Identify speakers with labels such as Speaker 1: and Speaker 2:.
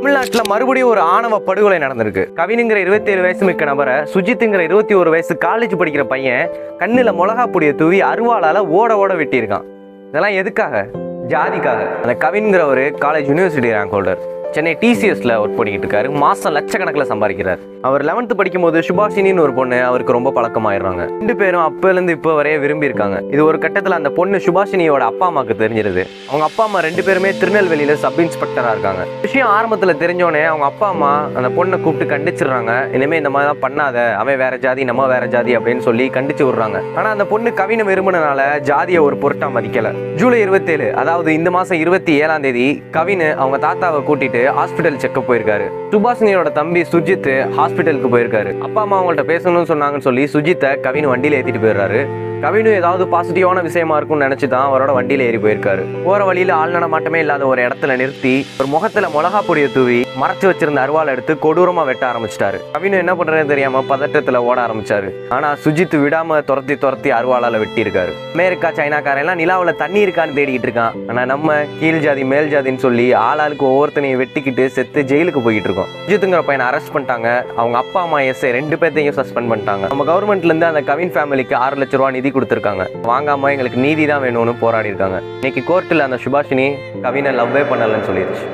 Speaker 1: தமிழ்நாட்டில் மறுபடியும் ஒரு ஆணவ படுகொலை நடந்திருக்கு. கவினுங்கிற 27 வயசு மிக்க நபரை சுஜித்துங்கிற 21 வயசு காலேஜ் படிக்கிற பையன் கண்ணில் மிளகா பொடியை தூவி அருவாளால் ஓட ஓட வெட்டியிருக்கான். இதெல்லாம் எதுக்காக? ஜாதிக்காக. அந்த கவின்கிற ஒரு college university rank holder, Chennai டிசிஎஸ்ல ஒர்க் பண்ணிக்கிட்டு இருக்காரு. மாசம் லட்சக்கணக்கில் சம்பாதிக்கிறார். அவர் 11th படிக்கும்போது சுபாஷினின்னு ஒரு பொண்ணு அவருக்கு ரொம்ப பழக்கமாயிடுறாங்க. 2 பேரும் அப்போலேருந்து இப்போ வரைய விரும்பி இருக்காங்க. இது ஒரு கட்டத்தில் அந்த பொண்ணு சுபாஷினியோட அப்பா அம்மாவுக்கு தெரிஞ்சிருது. அவங்க அப்பா அம்மா 2 பேருமே திருநெல்வேலியில சப் இன்ஸ்பெக்டராக இருக்காங்க. விஷயம் ஆரம்பத்தில் தெரிஞ்சோடனே அவங்க அப்பா அம்மா அந்த பொண்ணை கூப்பிட்டு கண்டிச்சிடுறாங்க. இனிமேல் இந்த மாதிரி தான் பண்ணாத, அவன் வேற ஜாதி நம்ம வேற ஜாதி அப்படின்னு சொல்லி கண்டிச்சு விடுறாங்க. ஆனால் அந்த பொண்ணு கவினை விரும்பினால ஜாதியை ஒரு பொருட்டா மதிக்கல. ஜூலை 27, அதாவது இந்த மாதம் 27ஆம் தேதி கவின் அவங்க தாத்தாவை கூட்டிட்டு ஹாஸ்பிட்டல் செக்அப் போயிருக்காரு. சுபாஷினியோட தம்பி சுஜித் ஹாஸ்பிட்டலுக்கு போயிருக்காரு. அப்பா அம்மா அவங்கள்ட்ட பேசணும்னு சொன்னாங்கன்னு சொல்லி சுஜித்தை கவின் வண்டியில ஏத்திட்டு போயிடுறாரு. கவினும் ஏதாவது பாசிட்டிவான விஷயமா இருக்கும்னு நினைச்சு தான் அவரோட வண்டியில ஏறி போயிருக்காரு. போற வழியில ஆள் நடமாட்டமே இல்லாத ஒரு இடத்துல நிறுத்தி ஒரு முகத்துல மிளகா பொடியை தூவி மறைச்சு வச்சிருந்த அருவாளை எடுத்து கொடூரமா வெட்ட ஆரம்பிச்சிட்டாரு. கவினு என்ன பண்றதுன்னு தெரியாம பதட்டத்துல ஓட ஆரம்பிச்சாரு. ஆனா சுஜித் விடாம துரத்தி அருவாளால வெட்டி இருக்காரு. அமெரிக்கா சைனாக்காரெல்லாம் நிலாவுல தண்ணி இருக்கான்னு தேடிக்கிட்டு இருக்கான். ஆனா நம்ம கீழ் ஜாதி மேல் ஜாதின்னு சொல்லி ஆளாளுக்கு ஒவ்வொருத்தனையும் வெட்டிக்கிட்டு செத்து ஜெயிலுக்கு போயிட்டு இருக்கோம். சுஜித்துங்கிற பையனை அரெஸ்ட் பண்ணிட்டாங்க. அவங்க அப்பா அம்மா எஸ்ஐ 2 பேர்த்தையும் சஸ்பெண்ட் பண்ணிட்டாங்க. நம்ம கவர்மெண்ட்ல இருந்து அந்த கவின் ஃபேமிலிக்கு 6 லட்சம் ரூபாய் நிதி கொடுத்திருக்காங்க. வாங்காம எங்களுக்கு நீதி தான் வேணும்னு போராடி இருக்காங்க. இன்னைக்கு கோர்ட்டில் அந்த சுபாஷினி கவினை லவ்வே பண்ணலன்னு சொல்லிடுச்சு.